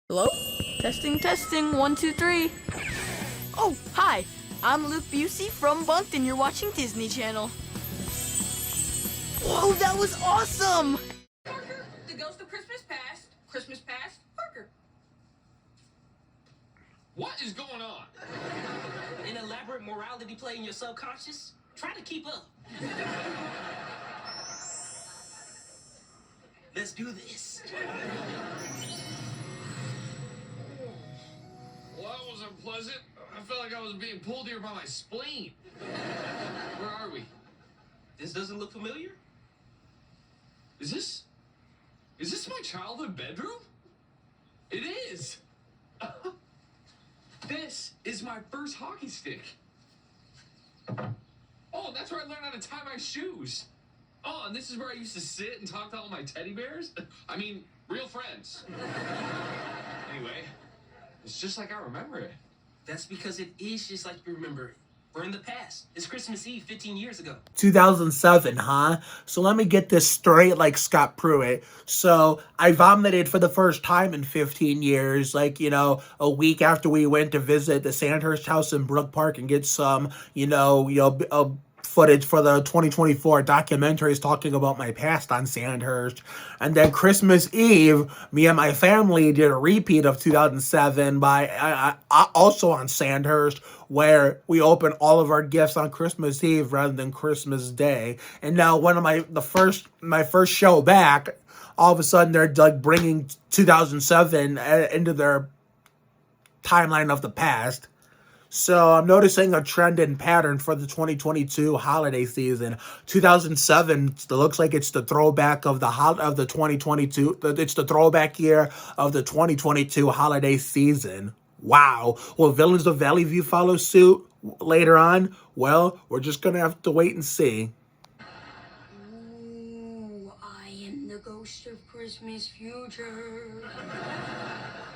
Hello? Testing, testing, 1, 2, 3. Oh, hi. I'm Luke Busey from Bunk'd, and you're watching Disney Channel. Whoa, that was awesome! Parker, the ghost of Christmas past. Christmas past, Parker. What is going on? An elaborate morality play in your subconscious? Try to keep up. Let's do this. Well, that was unpleasant. I felt like I was being pulled here by my spleen. Where are we? This doesn't look familiar? Is this my childhood bedroom? It is. This is my first hockey stick. Oh, that's where I learned how to tie my shoes. Oh, and this is where I used to sit and talk to all my teddy bears. I mean, real friends. Anyway, it's just like I remember it. That's because it is just like you remember it. We're in the past. It's Christmas Eve 15 years ago. 2007, huh? So let me get this straight like Scott Pruitt. So I vomited for the first time in 15 years, like, a week after we went to visit the Sandhurst house in Brook Park and get some, footage for the 2024 documentaries talking about my past on Sandhurst. And then Christmas Eve, me and my family did a repeat of 2007 by also on Sandhurst, where we opened all of our gifts on Christmas Eve rather than Christmas Day. And now my first show back, all of a sudden they're like bringing 2007 into their timeline of the past. So I'm noticing a trend and pattern for the 2022 holiday season. 2007 looks like it's the throwback of the 2022. It's the throwback year of the 2022 holiday season. Wow. Will Villains of Valley View follow suit later on? Well, we're just gonna have to wait and see. Ooh, I am the ghost of Christmas future.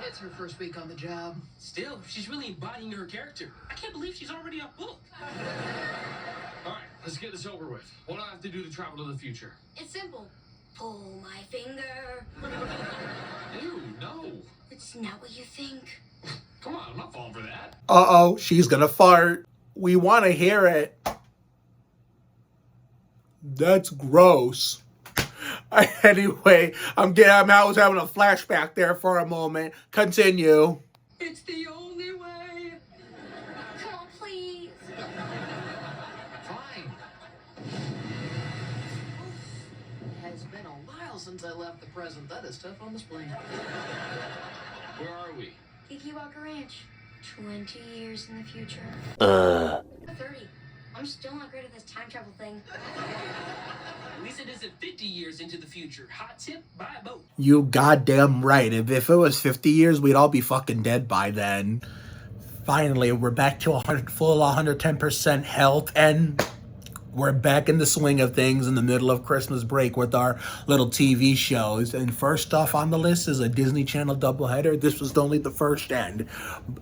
It's her first week on the job. Still, she's really embodying her character. I can't believe she's already off book. All right, let's get this over with. What do I have to do to travel to the future? It's simple. Pull my finger. Ew, no. It's not what you think. Come on, I'm not falling for that. Uh-oh, she's gonna fart. We want to hear it. That's gross. Anyway, I was having a flashback there for a moment. Continue. It's the only way. Come on, please. Fine. Has been a while since I left the present. That is tough on the spleen. Where are we? Kiki Walker Ranch. 20 years in the future. 30. I'm still not great at this time travel thing. At least it isn't 50 years into the future. Hot tip, buy a boat. You goddamn right. If it was 50 years, we'd all be fucking dead by then. Finally, we're back to 110% health, and we're back in the swing of things in the middle of Christmas break with our little TV shows. And first off on the list is a Disney Channel Doubleheader. This was only the first end.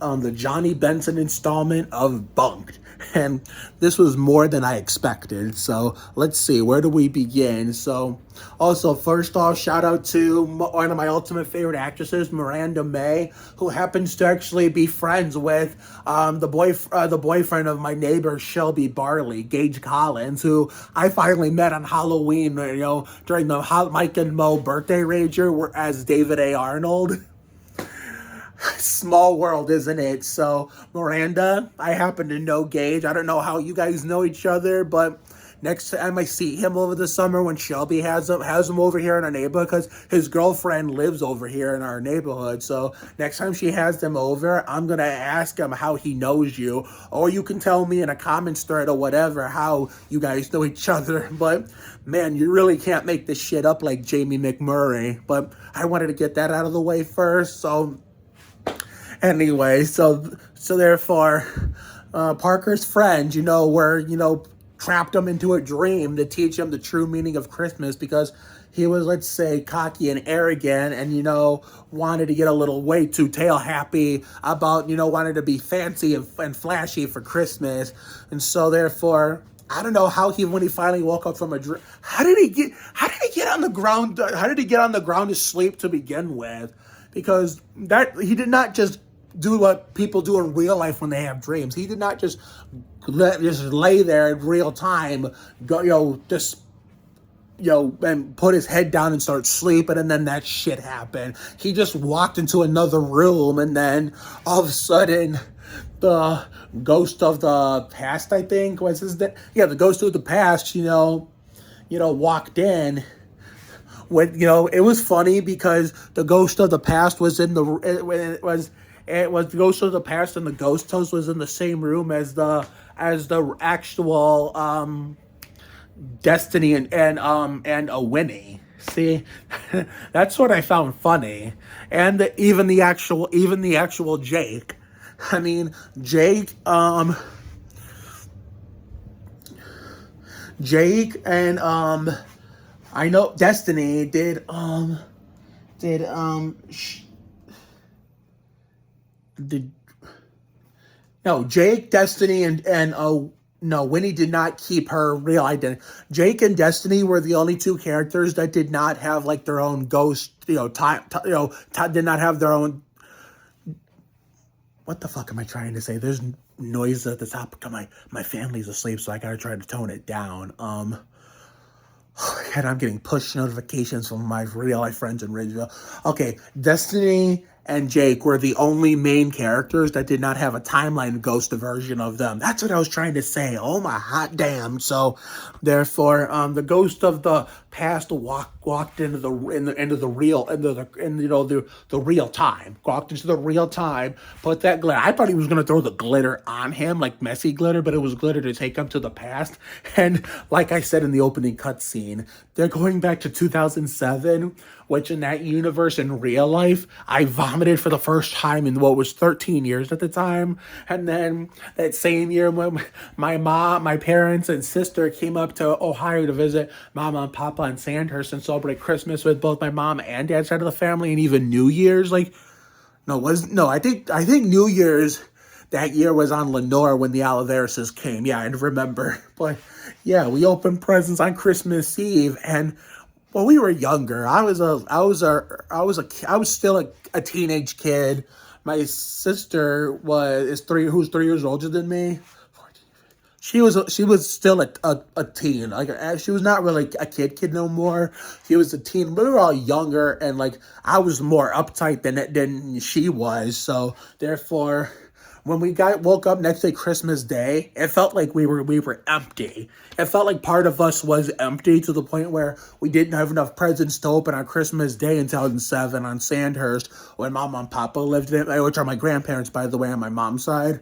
The Johnny Benson installment of Bunk'd. And this was more than I expected. So let's see, where do we begin? So also, first off, shout out to one of my ultimate favorite actresses, Miranda May, who happens to actually be friends with the boyfriend of my neighbor, Shelby Barley, Gage Collins, who I finally met on Halloween, during the Mike and Mo birthday rager as David A. Arnold. Small world, isn't it? So, Miranda, I happen to know Gage. I don't know how you guys know each other, but next time I see him over the summer when Shelby has him over here in our neighborhood, because his girlfriend lives over here in our neighborhood. So next time she has them over, I'm going to ask him how he knows you. Or you can tell me in a comments thread or whatever how you guys know each other. But, man, you really can't make this shit up like Jamie McMurray. But I wanted to get that out of the way first, so... Anyway, so therefore, Parker's friends, were, trapped him into a dream to teach him the true meaning of Christmas because he was, let's say, cocky and arrogant and, wanted to get a little way too tail happy about, wanted to be fancy and flashy for Christmas. And so therefore, I don't know how when he finally woke up from a dream, how did he get on the ground to sleep to begin with? because that he did not just do what people do in real life when they have dreams. He did not just lay there in real time, and put his head down and start sleeping, and then that shit happened. He just walked into another room, and then all of a sudden, the ghost of the past, I think, was his name? Yeah, the ghost of the past, walked in. It was funny because the ghost of the past was in the ghost of the past, and the ghost house was in the same room as the actual Destiny and a Winnie. See, that's what I found funny, and even the actual Jake. I mean, Jake and I know Destiny did no, Jake, Destiny, no, Winnie did not keep her real identity. Jake and Destiny were the only two characters that did not have like their own ghost, did not have their own. What the fuck am I trying to say? There's noise at the top. My family's asleep, so I gotta try to tone it down. And I'm getting push notifications from my real life friends in Ridgeville. Okay, Destiny and Jake were the only main characters that did not have a timeline ghost version of them. That's what I was trying to say. Oh my hot damn! So, therefore, the ghost of the past walked into the real time. Walked into the real time. Put that glitter. I thought he was gonna throw the glitter on him, like messy glitter, but it was glitter to take him to the past. And like I said in the opening cutscene, they're going back to 2007. Which in that universe, in real life, I vomited for the first time in what was 13 years at the time. And then that same year when my parents and sister came up to Ohio to visit Mama and Papa in Sandhurst and celebrate Christmas with both my mom and dad's side of the family, and even New Year's. I think New Year's that year was on Lenore when the Oliverises came. Yeah, I remember. But yeah, we opened presents on Christmas Eve, and when we were younger, I was still a teenage kid. My sister who's 3 years older than me. She was still a teen. She was not really a kid no more. She was a teen. We were all younger, and I was more uptight than she was. So therefore, when we woke up next day, Christmas Day, it felt like we were empty. It felt like part of us was empty to the point where we didn't have enough presents to open on Christmas Day in 2007 on Sandhurst when Mom and Papa lived in it, which are my grandparents, by the way, on my mom's side.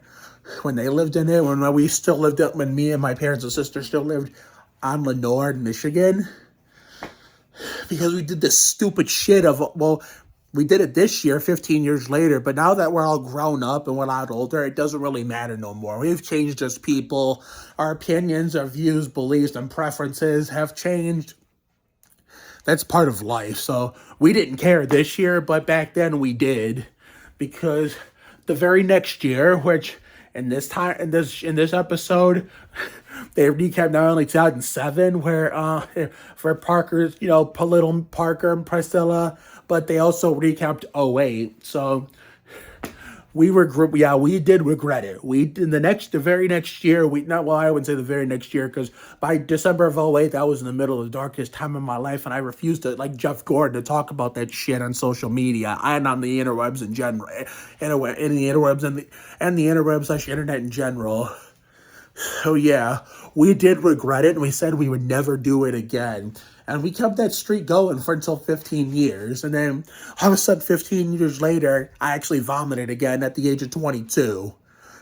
When they lived in it, when me and my parents and sister still lived on Lenore, Michigan. Because we did this stupid shit we did it this year, 15 years later, but now that we're all grown up and we're a lot older, it doesn't really matter no more. We've changed as people. Our opinions, our views, beliefs, and preferences have changed. That's part of life. So we didn't care this year, but back then we did. Because the very next year, which in this episode, they recapped not only 2007, where for Parker's, little Parker and Priscilla, but they also recapped 2008. So we did regret it. The very next year, I wouldn't say the very next year, because by December of 2008, that was in the middle of the darkest time of my life, and I refused to, like Jeff Gordon, to talk about that shit on social media and on the interwebs in general, in the interwebs and the interwebs / internet in general. So yeah, we did regret it, and we said we would never do it again. And we kept that streak going for until 15 years. And then all of a sudden, 15 years later, I actually vomited again at the age of 22.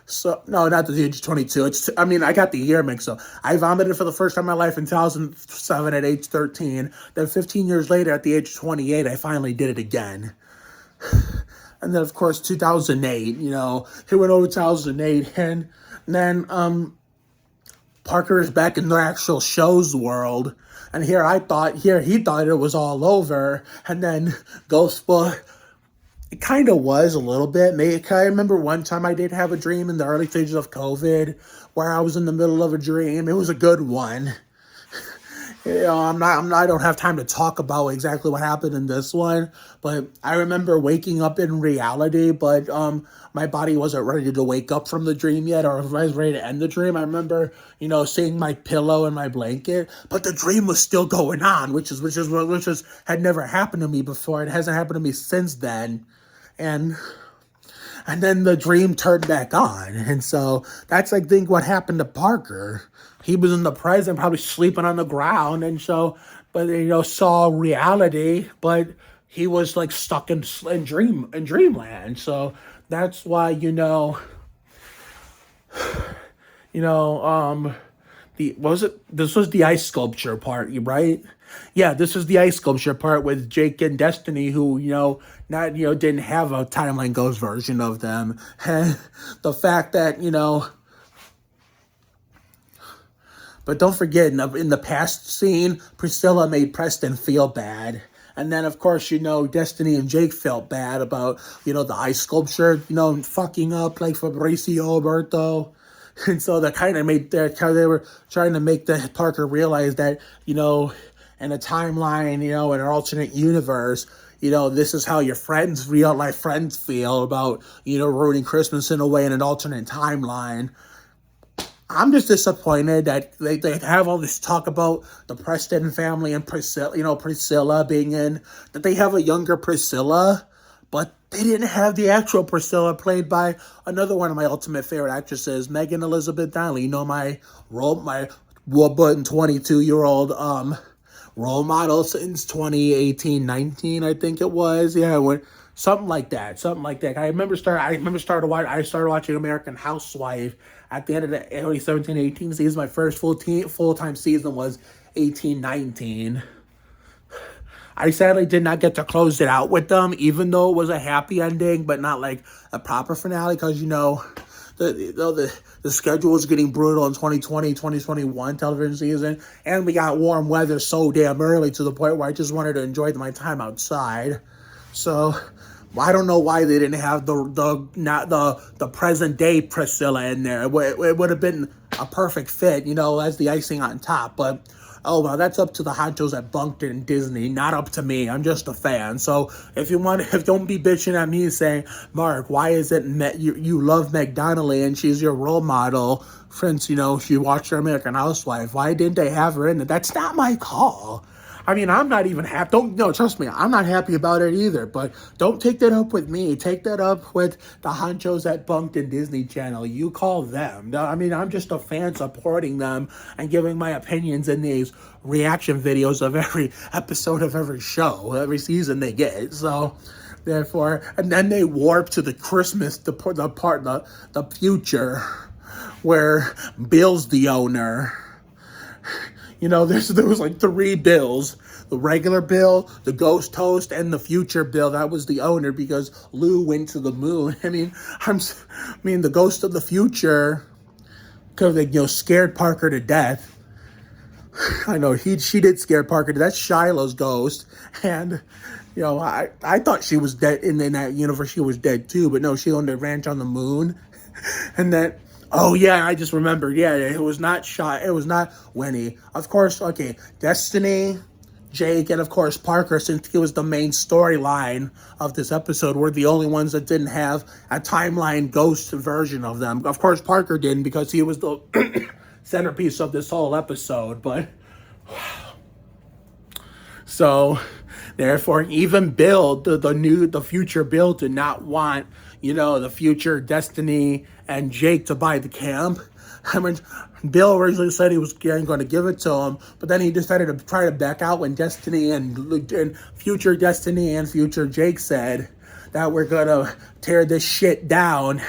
So, no, not at the age of 22. I got the year mixed up. I vomited for the first time in my life in 2007 at age 13. Then 15 years later, at the age of 28, I finally did it again. And then, of course, 2008, it went over 2008. And then Parker is back in the actual show's world. And he thought it was all over. And then it kind of was a little bit. I remember one time I did have a dream in the early stages of COVID where I was in the middle of a dream. It was a good one. I don't have time to talk about exactly what happened in this one, but I remember waking up in reality, but my body wasn't ready to wake up from the dream yet, or I was ready to end the dream. I remember, seeing my pillow and my blanket, but the dream was still going on, which had never happened to me before. It hasn't happened to me since then, and then the dream turned back on. And so that's, I think, what happened to Parker. He was in the present, probably sleeping on the ground. And so, but, saw reality, but he was like stuck in dreamland. So that's why, this was the ice sculpture part, right? Yeah, this is the ice sculpture part with Jake and Destiny, who, didn't have a Timeline Ghost version of them. And the fact that, but don't forget, in the past scene, Priscilla made Preston feel bad. And then, of course, Destiny and Jake felt bad about, the ice sculpture, fucking up like Fabricio Alberto. And so they kind of they were trying to make the Parker realize that, in a timeline, in an alternate universe, this is how your real life friends feel about, ruining Christmas in a way in an alternate timeline. I'm just disappointed that they have all this talk about the Preston family and Priscilla being in, that they have a younger Priscilla, but they didn't have the actual Priscilla played by another one of my ultimate favorite actresses, Megan Elizabeth Donnelly. My 22-year-old role model since 2018-19, I think it was. Yeah, something like that. I started watching American Housewife at the end of the 2017-18 season. My first full-time season was 18-19. I sadly did not get to close it out with them, even though it was a happy ending, but not like a proper finale, because, the schedule was getting brutal in 2020-2021 television season, and we got warm weather so damn early to the point where I just wanted to enjoy my time outside. So I don't know why they didn't have the present day Priscilla in there. It would have been a perfect fit, as the icing on top, but oh, well, that's up to the honchos at Bunk'd and Disney, not up to me. I'm just a fan. So if don't be bitching at me saying, Mark, why is it you love Meg Donnelly and she's your role model since, she watched her American Housewife. Why didn't they have her in it? That's not my call. I mean, I'm not even happy. Trust me, I'm not happy about it either. But don't take that up with me. Take that up with the honchos at Bunk'd and Disney Channel. You call them. I mean, I'm just a fan supporting them and giving my opinions in these reaction videos of every episode of every show, every season they get. So, therefore, and then they warp to the Christmas, the future, where Bill's the owner. There was like 3 Bills: the regular Bill, the ghost host, and the future Bill. That was the owner because Lou went to the moon. I mean, the ghost of the future could have, scared Parker to death. I know she did scare Parker to death. That's Shiloh's ghost, and I thought she was dead in that universe. She was dead too, but no, she owned a ranch on the moon, and then. Oh, yeah, I just remembered. Yeah, it was not It was not Winnie. Of course, okay, Destiny, Jake, and of course Parker, since he was the main storyline of this episode, were the only ones that didn't have a timeline ghost version of them. Of course, Parker didn't because he was the centerpiece of this whole episode, but... So, therefore, even Bill, the future Bill, did not want, the future Destiny and Jake to buy the camp. I mean, Bill originally said he was going to give it to him, but then he decided to try to back out when Destiny and future Destiny and future Jake said that we're going to tear this shit down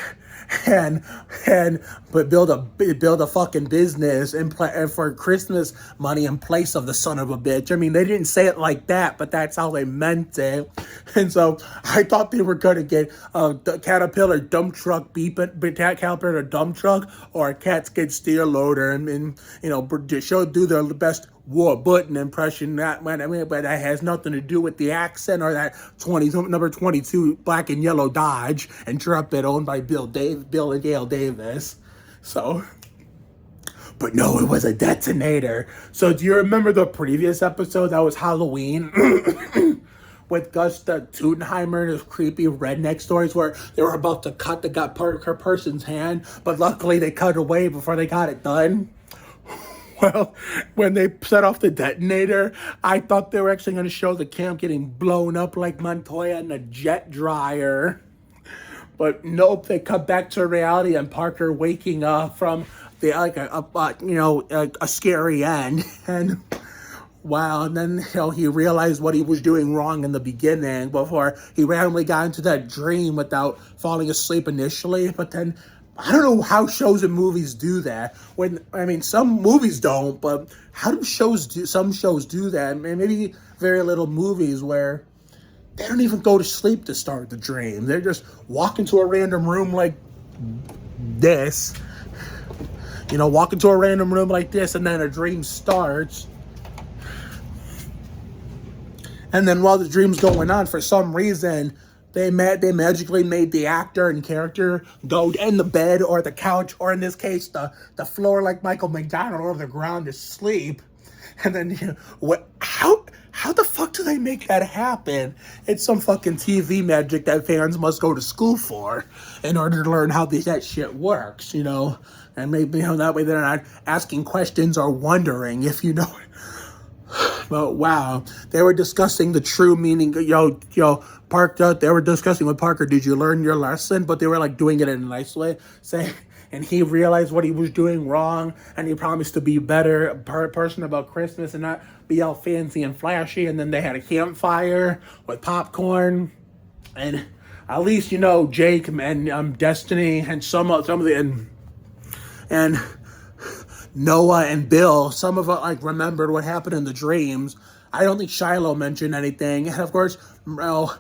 but build a fucking business and for Christmas money in place of the son of a bitch. I mean, they didn't say it like that, but that's how they meant it. And so I thought they were gonna get the Caterpillar dump truck Caterpillar dump truck or a cat skid steer loader and do their best War Button impression. But that has nothing to do with the accent or that number 22 black and yellow Dodge Intrepid owned by Bill and Gail Davis. So, But no, it was a detonator. So do you remember the previous episode that was Halloween? With Gus the Tutenheimer and his creepy redneck stories where they were about to cut the her person's hand, but luckily they cut away before they got it done. Well, when they set off the detonator, I thought they were actually going to show the camp getting blown up like Montoya in a jet dryer. But nope, they cut back to reality and Parker waking up from the a scary end. And wow, and then he realized what he was doing wrong in the beginning before he randomly got into that dream without falling asleep initially. But then I don't know how shows and movies do that. Some movies don't, but how do some shows do that? Maybe very little movies where they don't even go to sleep to start the dream. They're just walk into a random room like this. Walk into a random room like this, and then a dream starts. And then while the dream's going on, for some reason, they magically made the actor and character go in the bed or the couch, or in this case, the floor like Michael McDonald, or the ground to sleep. And then, how the fuck do they make that happen? It's some fucking TV magic that fans must go to school for in order to learn how that shit works, And maybe, that way they're not asking questions or wondering if you know. But wow, they were discussing the true meaning. Parker. They were discussing with Parker. Did you learn your lesson? But they were like doing it in a nice way, saying. And he realized what he was doing wrong, and he promised to be a better person about Christmas and not be all fancy and flashy. And then they had a campfire with popcorn, and at least Jake and Destiny and some of the and Noah and Bill, some of it remembered what happened in the dreams. I don't think Shiloh mentioned anything, and of course, no,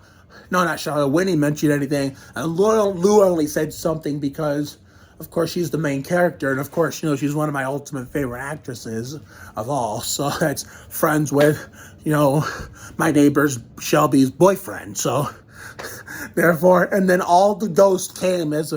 not Shiloh. Winnie mentioned anything, and Lou only said something because, of course, she's the main character, and of course, she's one of my ultimate favorite actresses of all. So that's friends with, my neighbor's Shelby's boyfriend. So therefore, and then all the ghosts came as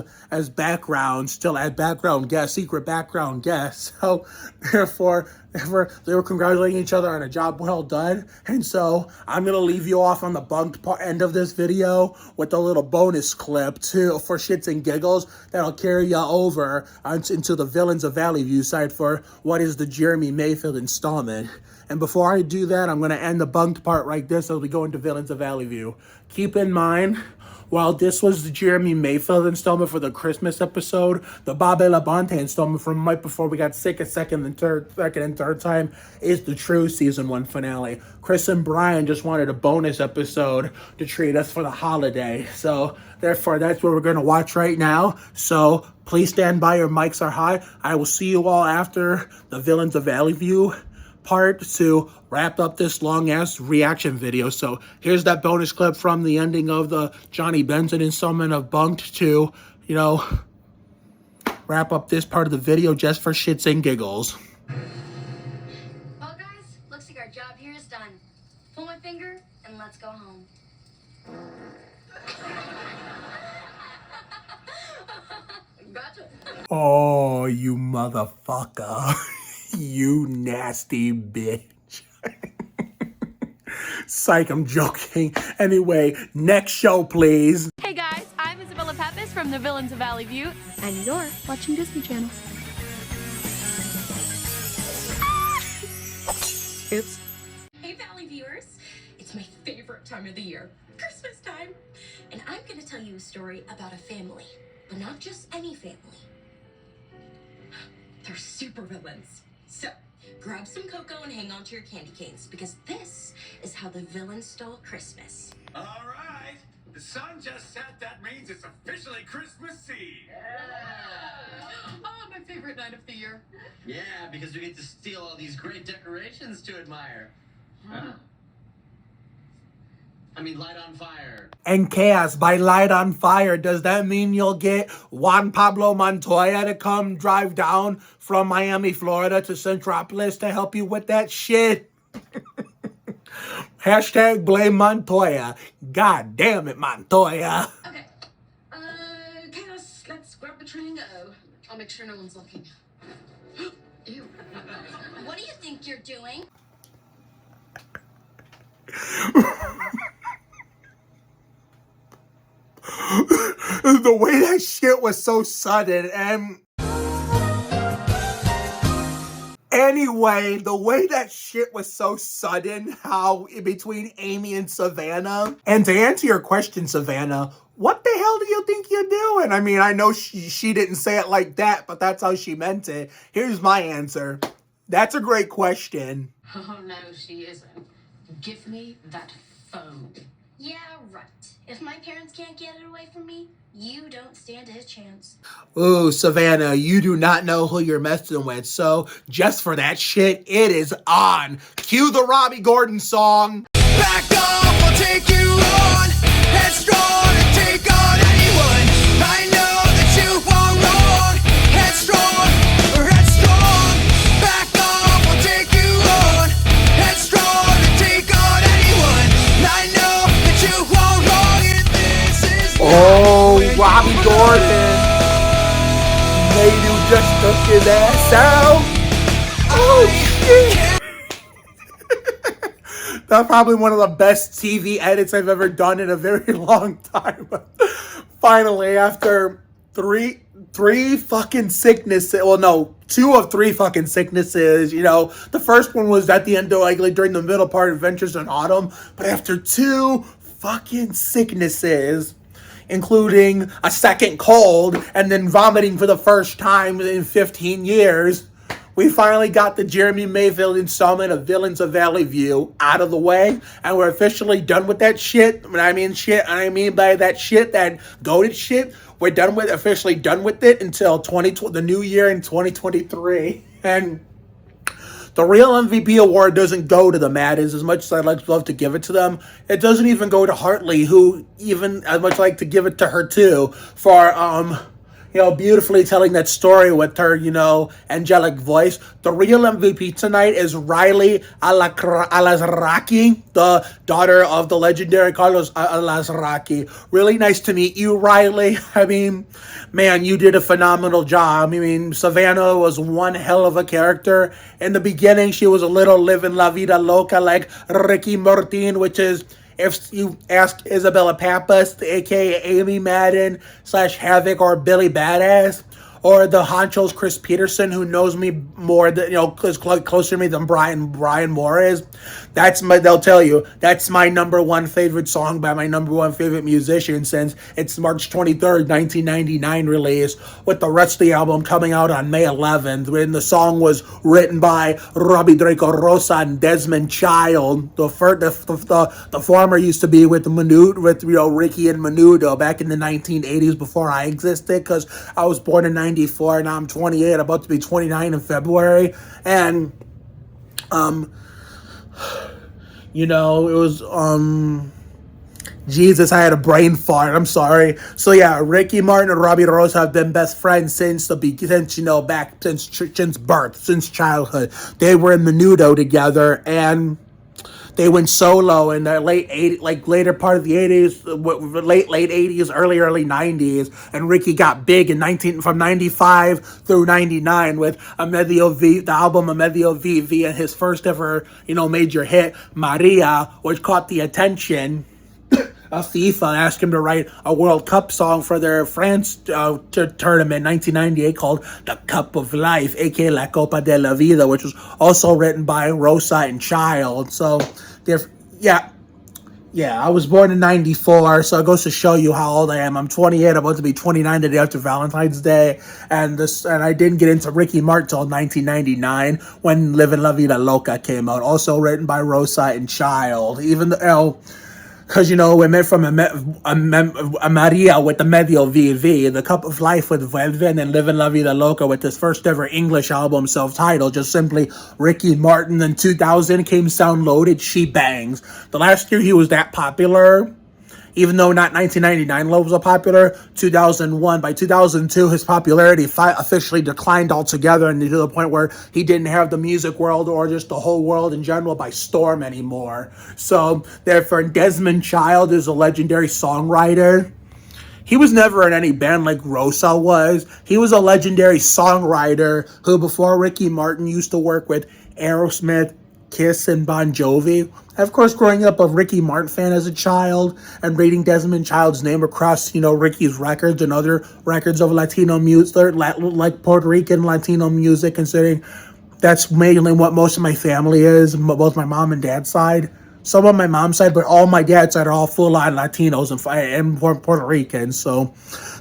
background, still as background guests, secret background guests. So therefore, they were congratulating each other on a job well done. And so I'm going to leave you off on the Bunk'd end of this video with a little bonus clip too for shits and giggles that'll carry you over into the Villains of Valley View side for what is the Jeremy Mayfield installment. And before I do that, I'm going to end the Bunk'd part right there so we go into Villains of Valley View. Keep in mind, while this was the Jeremy Mayfield installment for the Christmas episode, the Bobby Labonte installment from right before we got sick a second and third time is the true season 1 finale. Chris and Brian just wanted a bonus episode to treat us for the holiday. So therefore, that's what we're going to watch right now. So please stand by, your mics are high. I will see you all after the Villains of Valley View part to wrap up this long-ass reaction video. So here's that bonus clip from the ending of the Johnny Benson installment of Bunk'd to, wrap up this part of the video just for shits and giggles. Well, guys, looks like our job here is done. Pull my finger and let's go home. Gotcha. Oh, you motherfucker. You nasty bitch. Psych, I'm joking. Anyway, next show, please. Hey guys, I'm Isabella Pappas from the Villains of Valley View, and you're watching Disney Channel. Oops. Hey Valley viewers, it's my favorite time of the year, Christmas time. And I'm gonna tell you a story about a family, but not just any family. They're super villains. So, grab some cocoa and hang on to your candy canes, because this is how the villains stole Christmas. All right, the sun just set. That means it's officially Christmas Eve. Oh, my favorite night of the year. Yeah, because we get to steal all these great decorations to admire. Huh? I mean, light on fire. And chaos by light on fire. Does that mean you'll get Juan Pablo Montoya to come drive down from Miami, Florida to Centropolis to help you with that shit? Hashtag blame Montoya. God damn it, Montoya. Okay. Chaos, let's grab the tray and go. I'll make sure no one's looking. Ew. What do you think you're doing? The way that shit was so sudden, and anyway, the way that shit was so sudden, how in between Amy and Savannah. And to answer your question, Savannah, what the hell do you think you're doing? I mean, I know she didn't say it like that, but that's how she meant it. Here's my answer. That's a great question. Oh, no, she isn't. Give me that phone. Yeah, right. If my parents can't get it away from me, you don't stand a chance. Ooh, Savannah, you do not know who you're messing with. So just for that shit, it is on. Cue the Robbie Gordon song. Back off, I'll take you on. Headstrong and take on anyone. I know that you are wrong. Headstrong, headstrong. Back off, I'll take you on. Headstrong and take on anyone. I know that you are wrong, and this is Oh, Robbie Gordon. Maybe just took his ass out. Oh, shit. That's probably one of the best TV edits I've ever done in a very long time. Finally, after three fucking sicknesses, well, no, 2 of 3 fucking sicknesses, you know, the first one was at the end of, like during the middle part of Adventures in Autumn, but after 2 fucking sicknesses, including a second cold and then vomiting for the first time in 15 years, we finally got the Jeremy Mayfield installment of Villains of Valley View out of the way, and we're officially done with that shit. When I mean shit, I mean by that shit, that goated shit. We're officially done with it until the new year in 2023. And the real MVP award doesn't go to the Maddens as much as I'd love to give it to them. It doesn't even go to Hartley, who even as much like to give it to her too for beautifully telling that story with her, angelic voice. The real MVP tonight is Riley Alazraki, the daughter of the legendary Carlos Alazraki. Really nice to meet you, Riley. I mean, man, you did a phenomenal job. I mean, Savannah was one hell of a character. In the beginning, she was a little Livin la Vida Loca like Ricky Martin, which is, if you ask Isabella Pappas, a.k.a. Amy Madden / Havoc, or Billy Badass, or the honchos Chris Peterson, who knows me more than, is closer to me than Brian Moore is. They'll tell you, that's my number 1 favorite song by my number 1 favorite musician since its March 23rd, 1999 release, with the rest of the album coming out on May 11th, when the song was written by Robbie Draco Rosa and Desmond Child. The former used to be with Ricky and Menudo back in the 1980s before I existed, because I was born in 94, and I'm 28, about to be 29 in February, and it was Jesus, I had a brain fart. I'm sorry. So yeah, Ricky Martin and Robbie Rose have been best friends since birth, since childhood. They were in Menudo together, and they went solo in the later part of the 80s, late 80s, early 90s, and Ricky got big from 95 through 99 with the album Amedio VV, and his first ever, major hit, Maria, which caught the attention of FIFA, asked him to write a World Cup song for their France tournament 1998 called The Cup of Life, aka La Copa de la Vida, which was also written by Rosa and Child. So, I was born in 94, so it goes to show you how old I am. I'm 28, about to be 29 the day after Valentine's Day, and I didn't get into Ricky Martin until 1999 when Livin la Vida Loca came out, also written by Rosa and Child, even though, because, we met from a Maria with the Medio VV, The Cup of Life with Velvet, and Livin la Vida Loca with his first ever English album, self-titled, just simply Ricky Martin. In 2000 came Sound Loaded, She Bangs. The last year he was that popular, even though not 1999 levels of popular, 2001. By 2002, his popularity officially declined altogether, and to the point where he didn't have the music world or just the whole world in general by storm anymore. So, therefore, Desmond Child is a legendary songwriter. he was never in any band like Rosa was. He was a legendary songwriter who, before Ricky Martin, used to work with Aerosmith, Kiss, and Bon Jovi. Of course, growing up a Ricky Martin fan as a child and reading Desmond Child's name across, Ricky's records and other records of Latino music, like Puerto Rican Latino music, considering that's mainly what most of my family is, both my mom and dad's side. Some on my mom's side, but all my dad's side are all full-on Latinos and Puerto Ricans. So,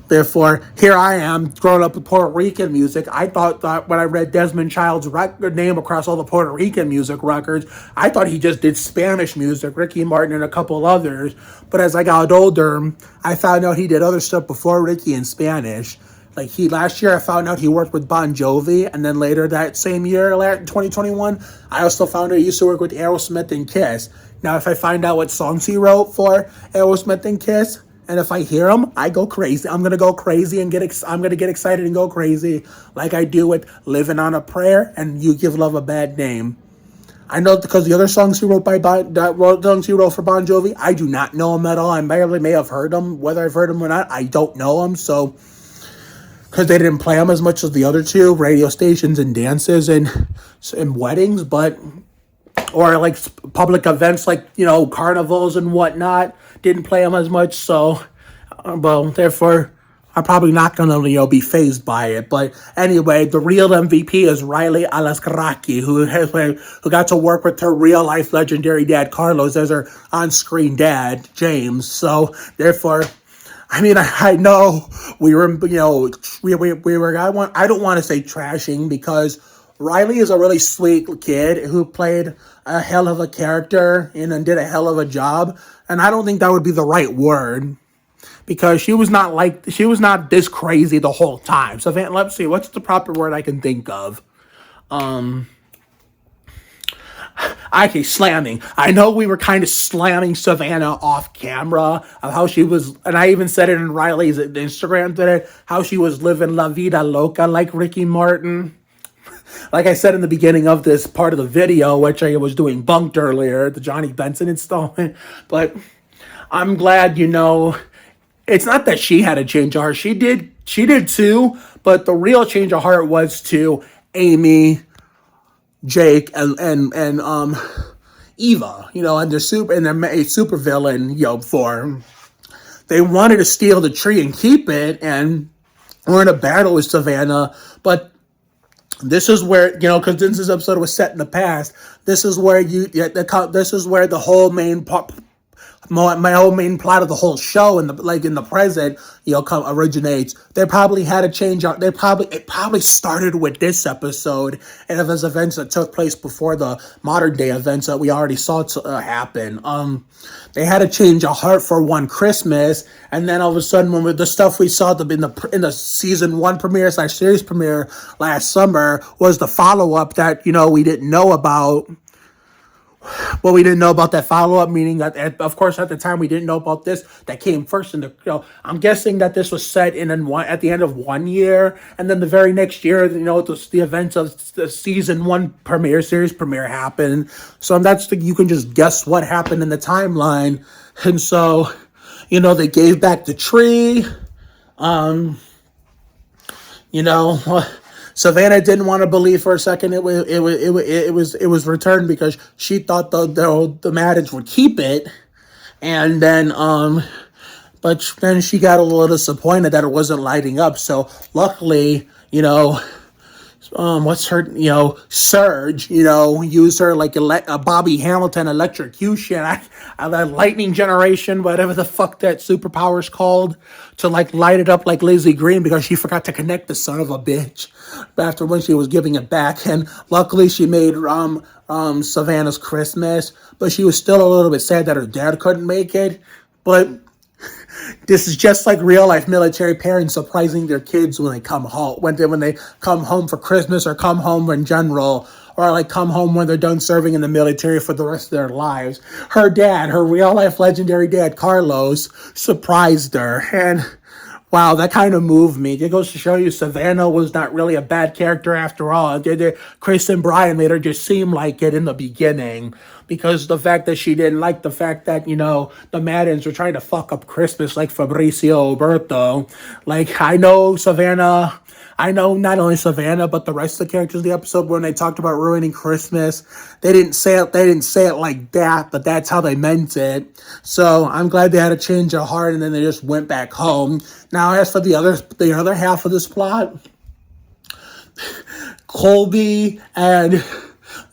therefore, here I am, growing up with Puerto Rican music. I thought when I read Desmond Child's record name across all the Puerto Rican music records, I thought he just did Spanish music, Ricky Martin and a couple others. But as I got older, I found out he did other stuff before Ricky in Spanish. Like last year I found out he worked with Bon Jovi, and then later that same year, 2021, I also found out he used to work with Aerosmith and Kiss. Now, if I find out what songs he wrote for Aerosmith and Kiss, and if I hear them, I go crazy. I'm gonna go crazy and I'm gonna get excited and go crazy, like I do with "Living on a Prayer" and "You Give Love a Bad Name." I know because the other songs he wrote for Bon Jovi, I do not know them at all. I may have heard them. Whether I've heard them or not, I don't know them. So, because they didn't play them as much as the other two, radio stations and dances and weddings, or like public events like, carnivals and whatnot, didn't play them as much. So, therefore, I'm probably not going to, be fazed by it. But anyway, the real MVP is Riley Alaskaraki, who got to work with her real-life legendary dad, Carlos, as her on-screen dad, James. So, therefore, I know we were, I don't want to say trashing, because Riley is a really sweet kid who played a hell of a character and did a hell of a job. And I don't think that would be the right word, because she was not this crazy the whole time. So let's see, what's the proper word I can think of? Okay, slamming. I know we were kind of slamming Savannah off camera of how she was, and I even said it in Riley's Instagram today, how she was living La Vida Loca like Ricky Martin. Like I said in the beginning of this part of the video, which I was doing Bunk'd earlier, the Johnny Benson installment. But I'm glad, it's not that she had a change of heart. She did too, but the real change of heart was to Amy, Jake, and Eva, and they're super villain, form. They wanted to steal the tree and keep it, and we're in a battle with Savannah, but this is where, because this episode was set in the past, this is where this is where the whole my whole main plot of the whole show in the present, originates. They probably had a change. It probably started with this episode and of those events that took place before the modern day events that we already saw happen. They had a change of heart for one Christmas, and then all of a sudden, when the stuff we saw in the season 1 premiere / series premiere last summer was the follow up that we didn't know about. Well, we didn't know about that follow-up, meaning that, of course, at the time, we didn't know about this. That came first in the, I'm guessing that this was set at the end of 1 year, and then the very next year, the events of the season 1 series premiere happened. So you can just guess what happened in the timeline. And so, they gave back the tree. Savannah didn't want to believe for a second it was returned, because she thought the marriage would keep it, and then but then she got a little disappointed that it wasn't lighting up. So luckily, what's her, Surge, used her like a Bobby Hamilton electrocution, a lightning generation, whatever the fuck that superpower's called, to light it up like Lizzie Green, because she forgot to connect the son of a bitch after when she was giving it back. And luckily she made Savannah's Christmas, but she was still a little bit sad that her dad couldn't make it. But this is just like real life military parents surprising their kids when they come home, when they come home for Christmas, or come home in general, or come home when they're done serving in the military for the rest of their lives. Her dad, her real life legendary dad, Carlos, surprised her. And Wow, that kind of moved me. It goes to show you Savannah was not really a bad character after all. Chris and Brian made her just seem like it in the beginning because the fact that she didn't like the fact that, the Maddens were trying to fuck up Christmas like Fabrizio Berto. Like, I know not only Savannah, but the rest of the characters in the episode when they talked about ruining Christmas, they didn't say it like that, but that's how they meant it. So I'm glad they had a change of heart and then they just went back home. Now, as for the other half of this plot, Colby and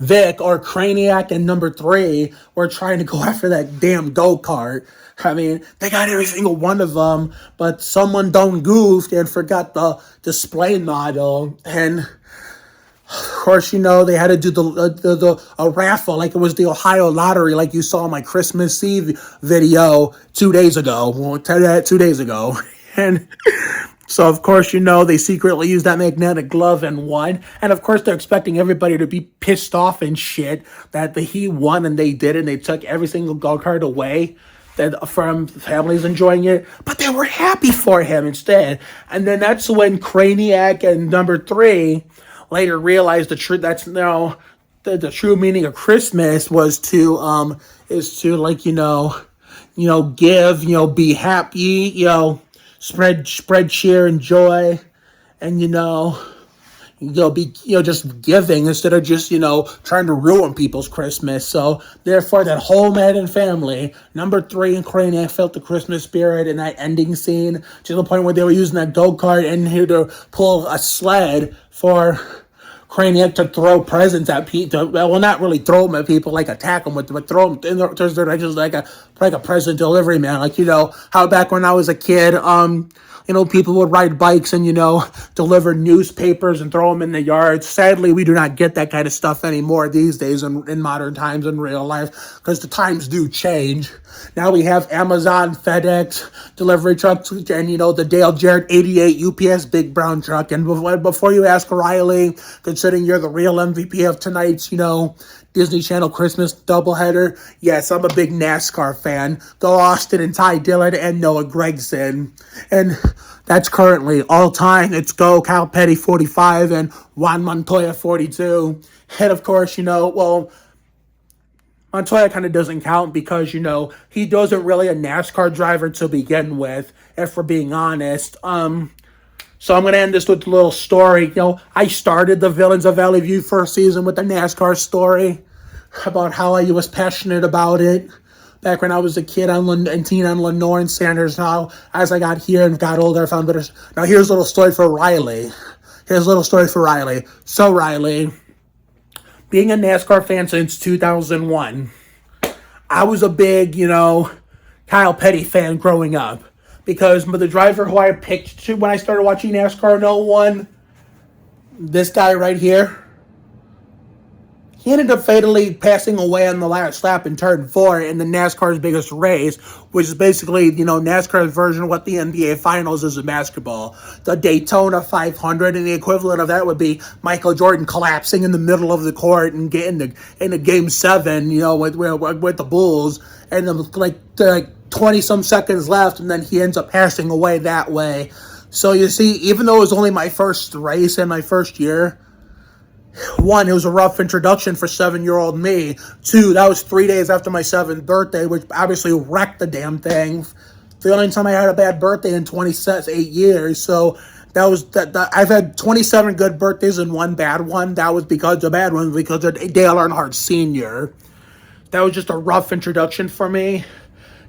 Vic, or Craniac and number 3, were trying to go after that damn go-kart. I mean, they got every single one of them, but someone done goofed and forgot the display model. And of course, they had to do a raffle like it was the Ohio lottery, like you saw in my Christmas Eve video 2 days ago. Well, 2 days ago. And so, of course, they secretly used that magnetic glove and won. And, of course, they're expecting everybody to be pissed off and shit that he won and they did, and they took every single go-kart away from families enjoying it. But they were happy for him instead. And then that's when Craniac and number 3 later realized the true meaning of Christmas was to give, be happy, spread cheer and joy, and just giving instead of just trying to ruin people's Christmas. So therefore, that whole Madden family, number 3 and Craniac, felt the Christmas spirit in that ending scene to the point where they were using that go-kart and here to pull a sled for Craniac to throw presents at people. Well, not really throw them at people, like attack them with, but throw them in the directions like a present delivery man. Like, how back when I was a kid, people would ride bikes and, deliver newspapers and throw them in the yard. Sadly, we do not get that kind of stuff anymore these days in modern times in real life because the times do change. Now we have Amazon, FedEx, delivery trucks, and, the Dale Jarrett 88 UPS big brown truck. And before you ask Riley, considering you're the real MVP of tonight's, Disney Channel Christmas doubleheader, yes, I'm a big NASCAR fan. Go Austin and Ty Dillon and Noah Gregson. And that's currently all time. It's go Kyle Petty 45 and Juan Montoya 42. And of course, Montoya kind of doesn't count because, he wasn't really a NASCAR driver to begin with, if we're being honest. So I'm going to end this with a little story. I started the Villains of Valley View first season with a NASCAR story about how I was passionate about it back when I was a kid and teen on Lenore and Sanders. Now, as I got here and got older, I found better. Now, here's a little story for Riley. So, Riley, being a NASCAR fan since 2001, I was a big, Kyle Petty fan growing up. Because the driver who I picked when I started watching NASCAR in 01, this guy right here, he ended up fatally passing away on the last lap in turn 4 in the NASCAR's biggest race, which is basically, NASCAR's version of what the NBA Finals is in basketball. The Daytona 500, and the equivalent of that would be Michael Jordan collapsing in the middle of the court and getting into Game 7, with the Bulls, and then like 20-some seconds left, and then he ends up passing away that way. So you see, even though it was only my first race in my first year, 1, it was a rough introduction for 7-year-old me. 2, that was 3 days after my 7th birthday, which obviously wrecked the damn thing. The only time I had a bad birthday in 28 years, so that was that. I've had 27 good birthdays and 1 bad one. That was because of Dale Earnhardt Sr. That was just a rough introduction for me.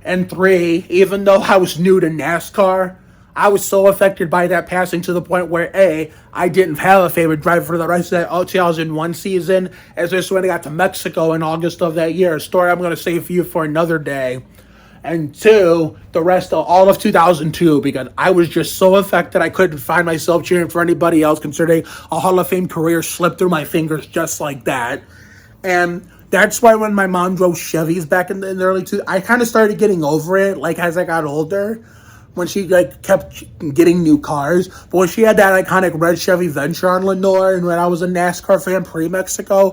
And 3, even though I was new to NASCAR, I was so affected by that passing to the point where, A, I didn't have a favorite driver for the rest of that 2001 season, as this when I got to Mexico in August of that year, a story I'm going to save for you for another day. And 2, the rest of all of 2002, because I was just so affected I couldn't find myself cheering for anybody else, considering a Hall of Fame career slipped through my fingers just like that. And that's why when my mom drove Chevys back in the early 2000s, I kind of started getting over it, like, as I got older. when she like kept getting new cars. But when she had that iconic red Chevy Venture on Lenore, and when I was a NASCAR fan pre-Mexico,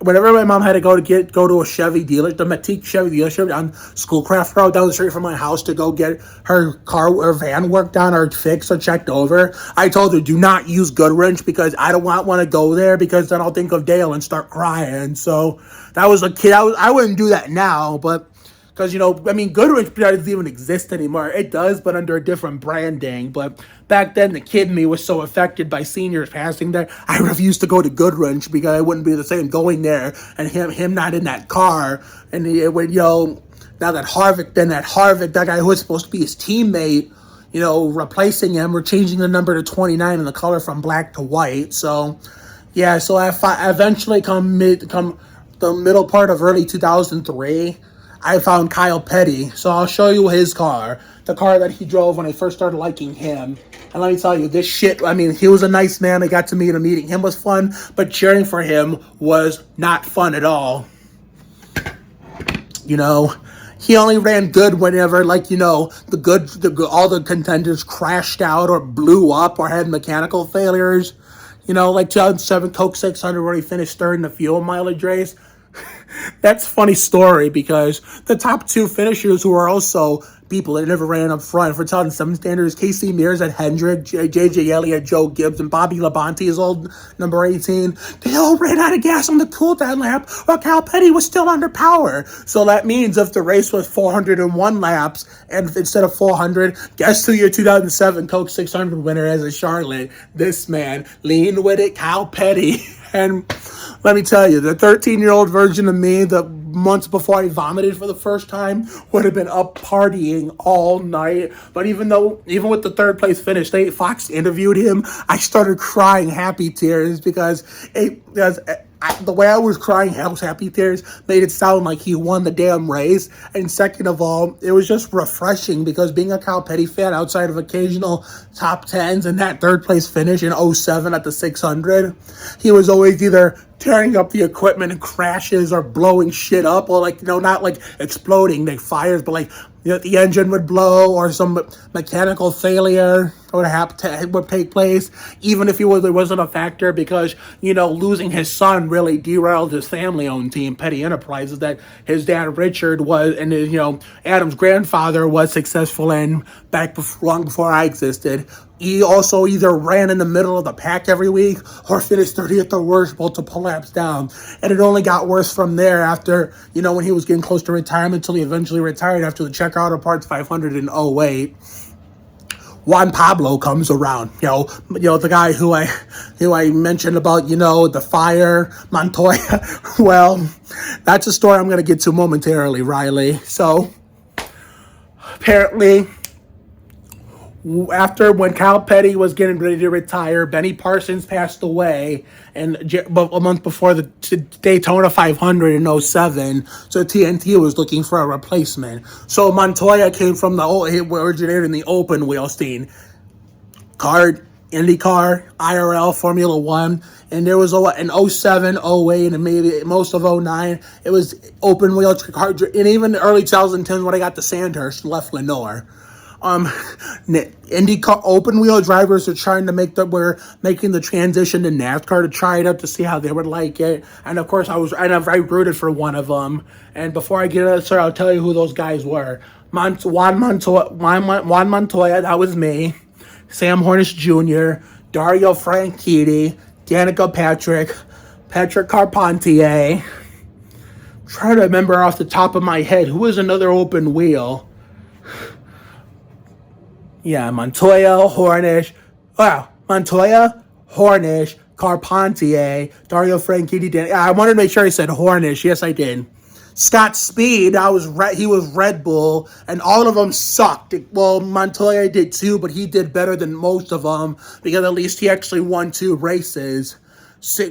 whenever my mom had to go to a Chevy dealer, the Matique Chevy dealership on Schoolcraft Road down the street from my house to go get her car or van worked on or fixed or checked over, I told her, do not use Goodwrench because I don't want to go there because then I'll think of Dale and start crying. So that was a kid. I wouldn't do that now, but because, you know, I mean, Goodwrench doesn't even exist anymore. It does, but under a different branding. But back then, the kid in me was so affected by seniors passing there, I refused to go to Goodwrench because I wouldn't be the same going there and him not in that car. And it would, you know, now that Harvick, that guy who was supposed to be his teammate, you know, replacing him, we're changing the number to 29 and the color from black to white. So, yeah, so I eventually come the middle part of early 2003, I found Kyle Petty. So I'll show you his car, the car that he drove when I first started liking him. And let me tell you, this shit, I mean, he was a nice man. I got to meet him. Meeting him was fun, but cheering for him was not fun at all. You know, he only ran good whenever, like, you know, all the contenders crashed out or blew up or had mechanical failures. You know, like 2007 Coke 600 where he finished third in the fuel mileage race. That's a funny story because the top two finishers who are also people that never ran up front for 2007 standards, Casey Mears at Hendrick, J.J. Elliott, Joe Gibbs, and Bobby Labonte is old number 18. They all ran out of gas on the cool-down lap while Cal Petty was still under power. So that means if the race was 401 laps and instead of 400, guess who your 2007 Coke 600 winner is in Charlotte? This man, lean with it, Cal Petty. And let me tell you, the 13-year-old version of me, the months before I vomited for the first time, would have been up partying all night. But even with the third place finish, Fox interviewed him, I started crying happy tears because the way I was crying happy tears made it sound like he won the damn race. And second of all, it was just refreshing because being a Cal Petty fan outside of occasional top 10s and that third place finish in 07 at the 600, he was always either tearing up the equipment and crashes or blowing shit up or like, you know, not like exploding, like fires, but like, you know, the engine would blow or some mechanical failure would take place, even if it wasn't a factor because, you know, losing his son really derailed his family-owned team, Petty Enterprises, that his dad Richard was, and his, you know, Adam's grandfather was successful in long before I existed. He also either ran in the middle of the pack every week or finished 30th or worse multiple laps down. And it only got worse from there after, you know, when he was getting close to retirement until he eventually retired after the Czech Auto Parts 500 in 08. Juan Pablo comes around, you know, the guy who I mentioned about, you know, the fire, Montoya. Well, that's a story I'm going to get to momentarily, Riley. So, apparently, after when Cal Petty was getting ready to retire, Benny Parsons passed away, and a month before the Daytona 500 in 07, so TNT was looking for a replacement. So Montoya came from originated in the open wheel scene, IndyCar, IRL, Formula One, and there was in 07, 08, and maybe most of 09, it was open wheel car, and even the early 2010s when I got to Sandhurst and left Lenore. IndyCar open wheel drivers are were making the transition to NASCAR to try it out to see how they would like it. And of course, I rooted for one of them. And before I get into it, I'll tell you who those guys were. Juan Montoya, that was me. Sam Hornish Jr., Dario Franchitti, Danica Patrick Carpentier. I'm trying to remember off the top of my head who was another open wheel. Yeah, Montoya, Hornish, Carpentier, Dario Franchitti. I wanted to make sure I said Hornish. Yes, I did. Scott Speed, he was Red Bull, and all of them sucked. Well, Montoya did too, but he did better than most of them because at least he actually won 2 races.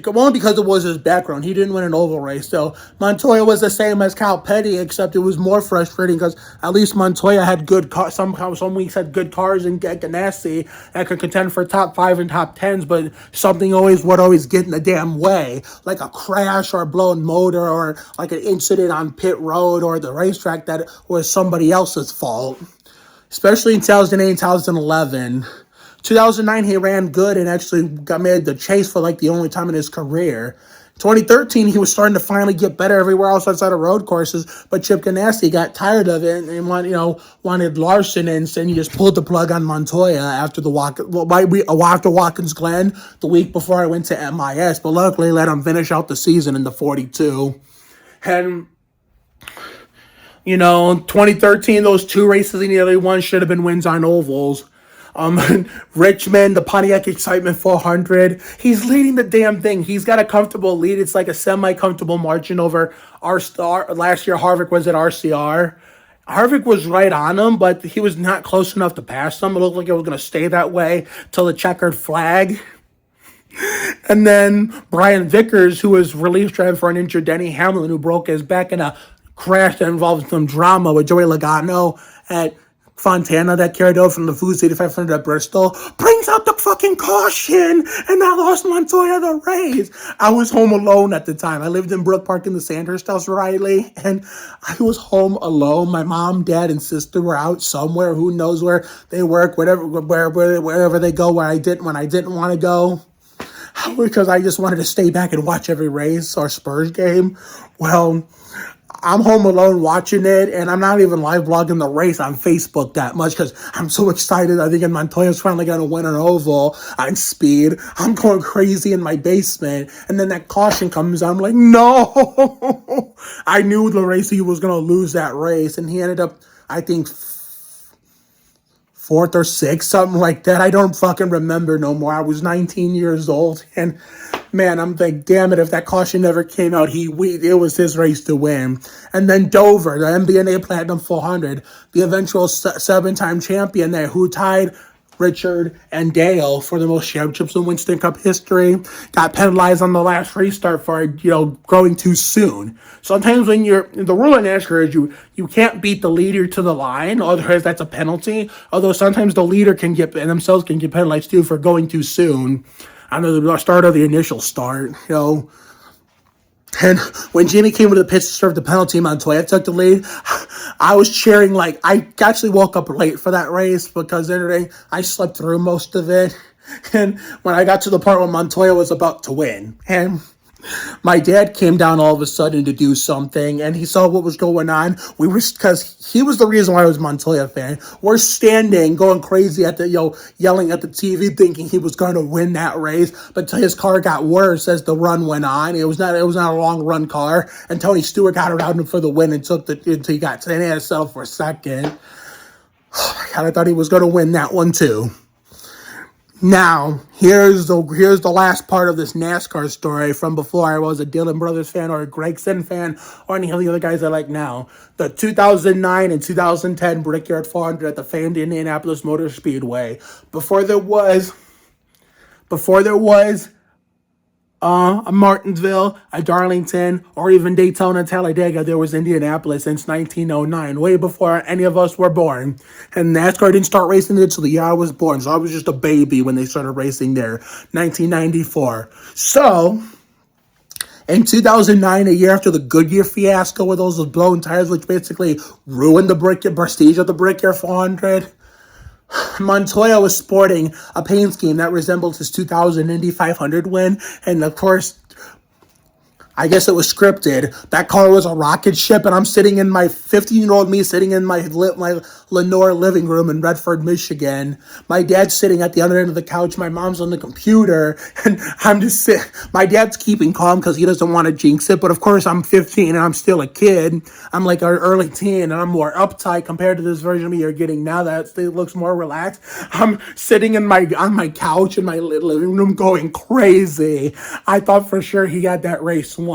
Only because it was his background. He didn't win an oval race. So Montoya was the same as Cal Petty, except it was more frustrating because at least Montoya had good cars. Some weeks had good cars in Ganassi that could contend for top 5 and top 10s, but something would always get in the damn way, like a crash or a blown motor or like an incident on pit road or the racetrack that was somebody else's fault. especially in 2008 and 2011. 2009, he ran good and actually got made the chase for like the only time in his career. 2013, he was starting to finally get better everywhere else outside of road courses, but Chip Ganassi got tired of it and wanted Larson, and he just pulled the plug on Montoya after after Watkins Glen the week before I went to MIS. But luckily, let him finish out the season in the 42. And 2013, those 2 races in the other one should have been wins on ovals. Richmond, the Pontiac Excitement 400. He's leading the damn thing. He's got a comfortable lead. It's like a semi-comfortable margin over our star. Last year, Harvick was at RCR. Harvick was right on him, but he was not close enough to pass him. It looked like it was going to stay that way till the checkered flag. And then Brian Vickers, who was relief driving for an injured Denny Hamlin, who broke his back in a crash that involved some drama with Joey Logano at Fontana that carried over from the Foods 8500 at Bristol, brings out the fucking caution, and I lost Montoya the race. I was home alone at the time. I lived in Brook Park in the Sandhurst house, Riley, and I was home alone. My mom, dad, and sister were out somewhere. Who knows where they work, wherever they go, when I didn't want to go, because I just wanted to stay back and watch every race or Spurs game. Well, I'm home alone watching it, and I'm not even live blogging the race on Facebook that much because I'm so excited. I think Montoya's finally going to win an oval on speed. I'm going crazy in my basement, and then that caution comes out. I'm like, no! I knew the race he was going to lose that race, and he ended up, I think, 4th or 6th, something like that. I don't fucking remember no more. I was 19 years old, and man, I'm like, damn it, if that caution never came out, it was his race to win. And then Dover, the MBNA Platinum 400, the eventual 7-time champion there, who tied Richard and Dale for the most championships in Winston Cup history, got penalized on the last restart for, going too soon. Sometimes when the rule in NASCAR is you can't beat the leader to the line, otherwise that's a penalty. Although sometimes the leader can get penalized too for going too soon. I know the start of the initial start, And when Jimmy came to the pits to serve the penalty, Montoya took the lead. I was cheering like I actually woke up late for that race because I slept through most of it. And when I got to the part where Montoya was about to win, and my dad came down all of a sudden to do something, and he saw what was going on. Because he was the reason why I was a Montoya fan. We're standing, going crazy at the, yelling at the TV, thinking he was going to win that race. But his car got worse as the run went on. It was not a long run car, and Tony Stewart got around him for the win and until he got and he had to settle for second. Oh my God, I thought he was going to win that one too. Now, here's the last part of this NASCAR story from before I was a Dillon Brothers fan or a Gregson fan or any of the other guys I like now. The 2009 and 2010 Brickyard 400 at the famed Indianapolis Motor Speedway. Before there was a Martinsville, a Darlington, or even Daytona, Talladega, there was Indianapolis since 1909, way before any of us were born. And NASCAR didn't start racing until the year I was born, so I was just a baby when they started racing there, 1994. So, in 2009, a year after the Goodyear fiasco with those blown tires, which basically ruined the prestige of the Brickyard 400, Montoya was sporting a paint scheme that resembled his 2000 Indy 500 win, and of course, I guess it was scripted. That car was a rocket ship, and I'm sitting in my 15-year-old me sitting in my Lenore living room in Redford, Michigan. My dad's sitting at the other end of the couch. My mom's on the computer, and I'm just sitting. My dad's keeping calm because he doesn't want to jinx it, but of course I'm 15 and I'm still a kid. I'm like an early teen, and I'm more uptight compared to this version of me you're getting now that it looks more relaxed. I'm sitting on my couch in my living room going crazy. I thought for sure he had that race won.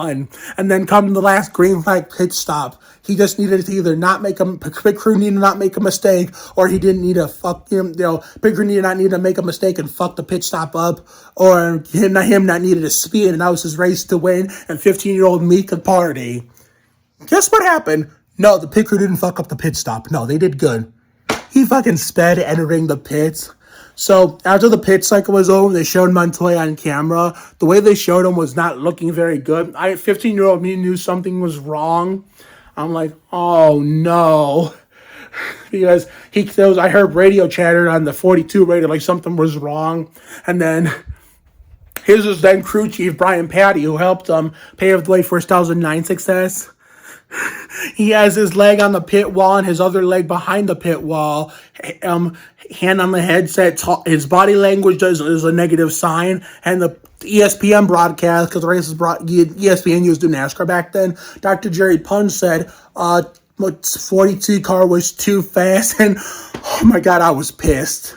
And then come the last green flag pit stop, he just needed to either pit crew needed to not make a mistake, or he didn't need to pit crew did not need to make a mistake and fuck the pit stop up, or him not needed to speed, and that was his race to win, and 15-year-old me could party. Guess what happened? No, the pit crew didn't fuck up the pit stop. No, they did good. He fucking sped entering the pits. So after the pit cycle was over, they showed Montoya on camera. The way they showed him was not looking very good. 15-year-old me knew something was wrong. I'm like, oh no. because I heard radio chatter on the 42 radio like something was wrong, and then his was then crew chief Brian Patty, who helped pave the way for his 2009 success. He has his leg on the pit wall and his other leg behind the pit wall. Hand on the headset. His body language is a negative sign. And the ESPN broadcast, because the race ESPN used to do NASCAR back then. Dr. Jerry Punch said, 42 car was too fast. And oh my God, I was pissed.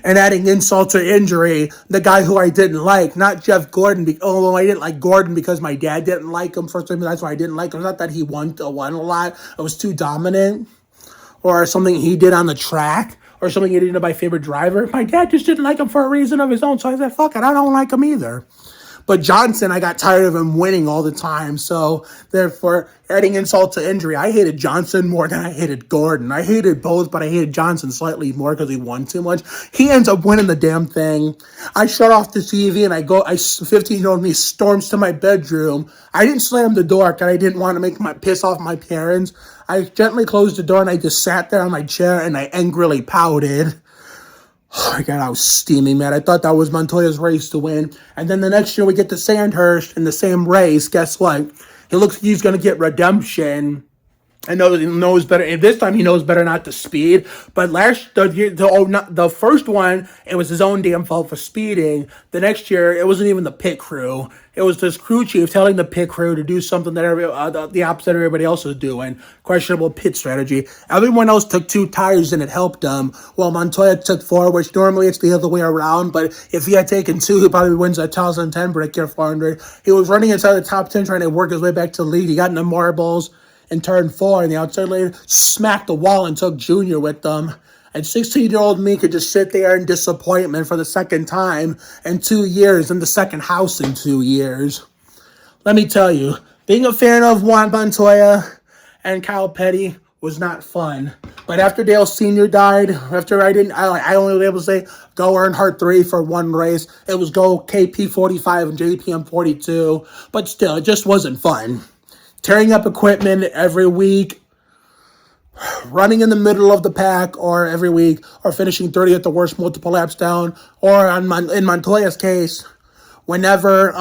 And adding insult to injury, the guy who I didn't like, not Jeff Gordon, although I didn't like Gordon because my dad didn't like him. First time, that's why I didn't like him. It's not that he won a lot. It was too dominant. Or something he did on the track. Or something he did to my favorite driver. My dad just didn't like him for a reason of his own. So I said, fuck it, I don't like him either. But Johnson, I got tired of him winning all the time. So, therefore, adding insult to injury, I hated Johnson more than I hated Gordon. I hated both, but I hated Johnson slightly more because he won too much. He ends up winning the damn thing. I shut off the TV and 15-year-old me storms to my bedroom. I didn't slam the door because I didn't want to piss off my parents. I gently closed the door and I just sat there on my chair and I angrily pouted. Oh my God, I was steaming, man. I thought that was Montoya's race to win. And then the next year we get to Sandhurst in the same race. Guess what? He looks like he's going to get redemption. I know he knows better. And this time he knows better not to speed. But the first one, it was his own damn fault for speeding. The next year, it wasn't even the pit crew. It was this crew chief telling the pit crew to do something that the opposite of everybody else was doing. Questionable pit strategy. Everyone else took 2 tires and it helped them. Well, Montoya took 4, which normally it's the other way around. But if he had taken 2, he probably wins that 2010 Break Year 400. He was running inside the top 10 trying to work his way back to the lead. He got into marbles. And turned 4, and the outside lane smacked the wall and took Junior with them. And 16-year-old me could just sit there in disappointment for the second time in 2 years, in the second house in 2 years. Let me tell you, being a fan of Juan Montoya and Kyle Petty was not fun. But after Dale Sr. died, I only was able to say, go Earnhardt 3 for one race. It was go KP 45 and JPM 42. But still, it just wasn't fun. Tearing up equipment every week, running in the middle of the pack or every week, or finishing 30th the worst multiple laps down, or in Montoya's case, whenever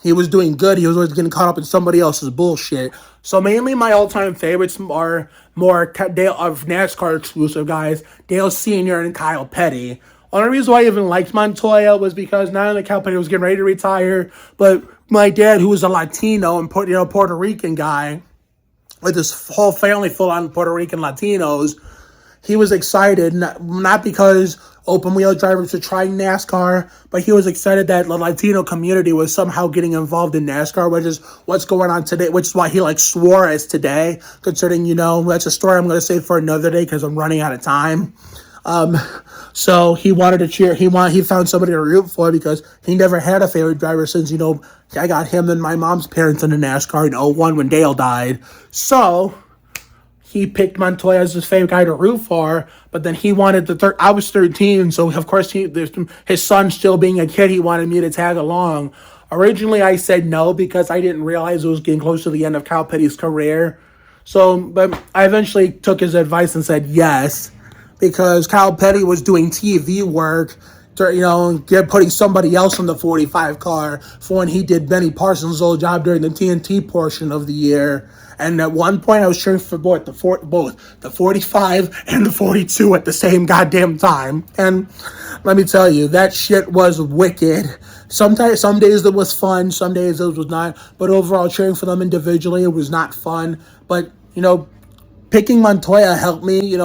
he was doing good, he was always getting caught up in somebody else's bullshit. So mainly my all-time favorites are more of NASCAR exclusive guys, Dale Sr. and Kyle Petty. Only reason why I even liked Montoya was because not only Kyle Petty was getting ready to retire, but my dad, who was a Latino and Puerto Rican guy, with his whole family full on Puerto Rican Latinos, he was excited, not because open wheel drivers were trying NASCAR, but he was excited that the Latino community was somehow getting involved in NASCAR, which is what's going on today, which is why he swore as today, considering, that's a story I'm going to save for another day because I'm running out of time. So he wanted to cheer. He found somebody to root for because he never had a favorite driver since, I got him and my mom's parents into NASCAR in 2001 when Dale died. So he picked Montoya as his favorite guy to root for, but then he wanted I was 13, so of course his son still being a kid, he wanted me to tag along. Originally I said no because I didn't realize it was getting close to the end of Kyle Petty's career. But I eventually took his advice and said yes. Because Kyle Petty was doing TV work, putting somebody else in the 45 car for when he did Benny Parsons' old job during the TNT portion of the year. And at one point, I was cheering for both the 45 and the 42 at the same goddamn time. And let me tell you, that shit was wicked. Some days it was fun, some days it was not. But overall, cheering for them individually, it was not fun. But, picking Montoya helped me,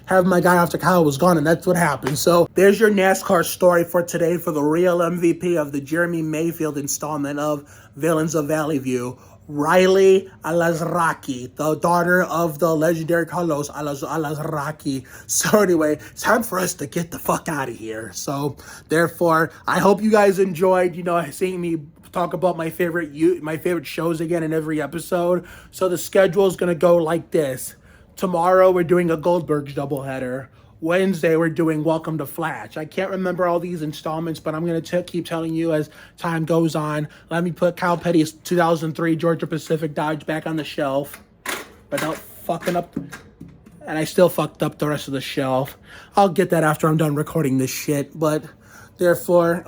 have my guy after Kyle was gone, and that's what happened. So there's your NASCAR story for today for the real MVP of the Jeremy Mayfield installment of Villains of Valley View, Riley Alazraki, the daughter of the legendary Carlos Alazraki. So anyway, it's time for us to get the fuck out of here. So therefore, I hope you guys enjoyed, seeing me talk about my favorite shows again in every episode. So the schedule is going to go like this. Tomorrow, we're doing a Goldberg's doubleheader. Wednesday, we're doing Welcome to Flash. I can't remember all these installments, but I'm going to keep telling you as time goes on. Let me put Kyle Petty's 2003 Georgia Pacific Dodge back on the shelf. But don't fucked up the rest of the shelf. I'll get that after I'm done recording this shit. But therefore,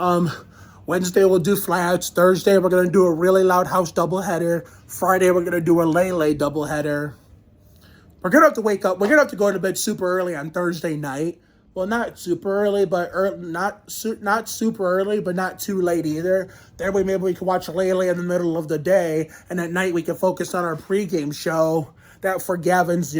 Wednesday we'll do flyouts. Thursday we're gonna do a really loud house doubleheader. Friday we're gonna do a Lele doubleheader. We're gonna have to wake up. We're gonna have to go to bed super early on Thursday night. Well, not super early, but not super early, but not too late either. That way, maybe we can watch Lele in the middle of the day, and at night we can focus on our pregame show. That for Gavin's,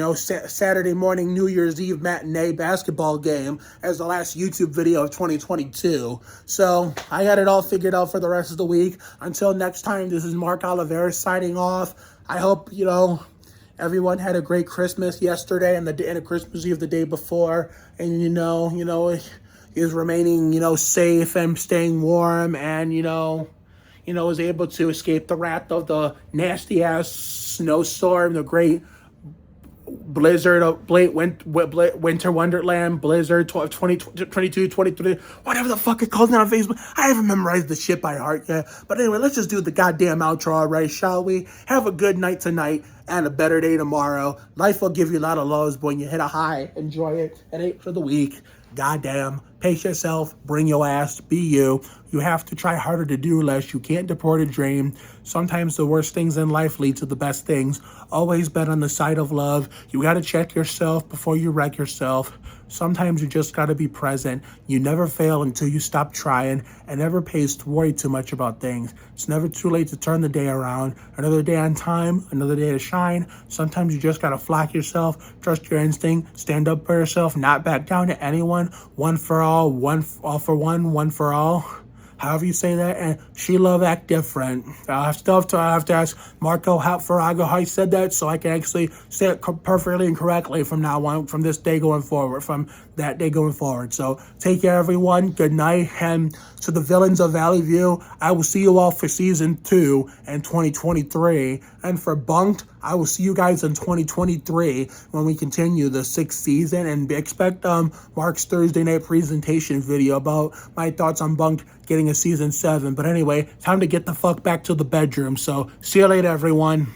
Saturday morning New Year's Eve matinee basketball game as the last YouTube video of 2022. So I got it all figured out for the rest of the week. Until next time, this is Mark Oliveira signing off. I hope, everyone had a great Christmas yesterday and a Christmas Eve the day before. And, is remaining, safe and staying warm and, was able to escape the wrath of the nasty-ass snowstorm, the great blizzard of winter wonderland, blizzard 2022, 23, whatever the fuck it calls now on Facebook. I haven't memorized the shit by heart yet. But anyway, let's just do the goddamn outro already, shall we? Have a good night tonight and a better day tomorrow. Life will give you a lot of lows, but when you hit a high, enjoy it. It ain't for the weak. Goddamn. Pace yourself. Bring your ass. Be you. You have to try harder to do less. You can't deport a dream. Sometimes the worst things in life lead to the best things. Always bet on the side of love. You got to check yourself before you wreck yourself. Sometimes you just got to be present. You never fail until you stop trying, and never pays to worry too much about things. It's never too late to turn the day around. Another day on time, another day to shine. Sometimes you just got to flock yourself, trust your instinct, stand up for yourself, not back down to anyone. One for all for one for all. However you say that, and she love act different. I have to ask Marco Farago how he said that, so I can actually say it perfectly and correctly from now on, from this day going forward, from that day going forward. So take care, everyone. Good night, and to the villains of Valley View, I will see you all for season 2 in 2023, and for Bunk'd, I will see you guys in 2023 when we continue the 6th season, and expect Mark's Thursday night presentation video about my thoughts on Bunk'd getting a season 7. But anyway, time to get the fuck back to the bedroom. So see you later, everyone.